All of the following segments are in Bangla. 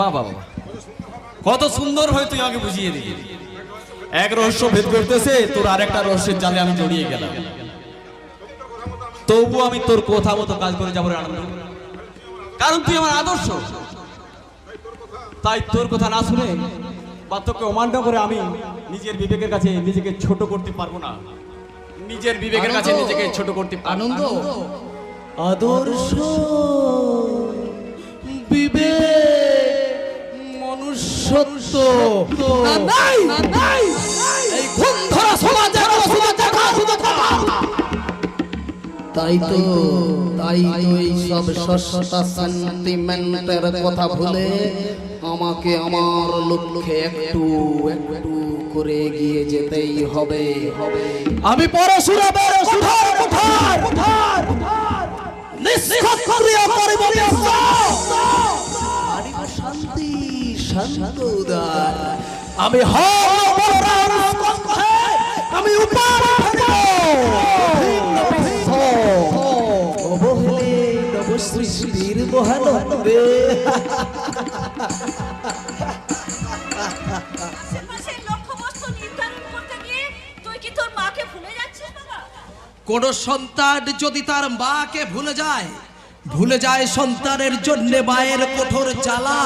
বাবা বাবা, কত সুন্দর হয় তুই আমাকে বুঝিয়ে দিবি। এক রহস্য ভেদ করতেছে, তোর আরেকটা রহস্যের জালে আমি জড়িয়ে গেলাম। তবু আমি তোর কথা মতো কাজ করে যাবো রে আনন্দ, কারণ তুই আমার আদর্শ। তাই তোর কথা না শুনে বা তোকে অমান্য করে আমি নিজের বিবেকের কাছে নিজেকে ছোট করতে পারবো না। নিজের বিবেকের কাছে নিজেকে ছোট করতে আনন্দ আদর্শ বিবেক মনুষ্যত্ব নাই নাই, এই ঘুম ধরা সমাজে তাই তো এই সব সস্তা সেন্টিমেন্টের কথা ভুলে আমাকে আমার লক্ষ্যে একটু একটু করে এগিয়ে যেতেই হবে। আমি পরশুরামের কোঠার নিষ্ক্রিয় করিব শান্তি শান্ত উদার। আমি আমি উপার সৃষ্টির মহান হবে। কোন সন্তান যদি তার মাকে ভুলে যায় সন্তানের জন্য মায়ের কঠোর জ্বালা,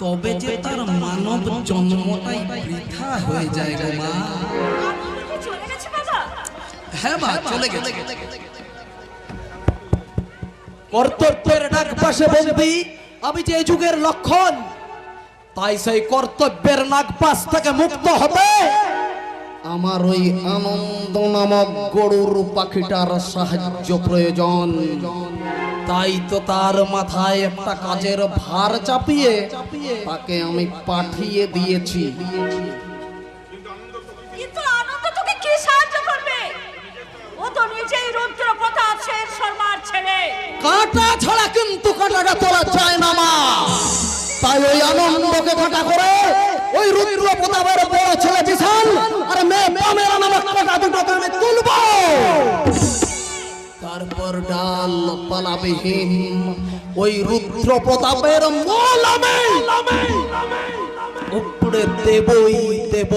তবে যে তার মানব জন্মটাই বৃথা হয়ে যায় গো মা। হ্যাঁ মা, চলে গেছে। কর্তব্যের ডাক পাশে বন্দি আমি যে যুগের লক্ষণ, তাই সেই কর্তব্যের নাগপাশ থেকে মুক্ত হবে আমার ওই আনন্দ নামক গরুর পাখিটার সাহায্য প্রয়োজন। তাই তো তার মাথায় একটা কাজের ভার চাপিয়ে তাকে আমি পাঠিয়ে দিয়েছি। কিন্তু আনন্দ তোকে কি সাহায্য করবে? ও তো নিজেই রুদ্র প্রতাপ সেন শর্মার ছেলে। কাটা ছাড়া কিন্তু কাটাটা তোলা যায় না মা। তাই ওই আনন্দকে কাটা করে ওই রুদ্র প্রতাপের বড় ছেলে বিশাল আর মেয়ে পামেলা নামক কাটা দুটোকে আমি তুলব। তারপর ডাল পালাবিহীন ওই রুদ্র প্রতাপের মূল আমি উপড়ে দেবই দেব।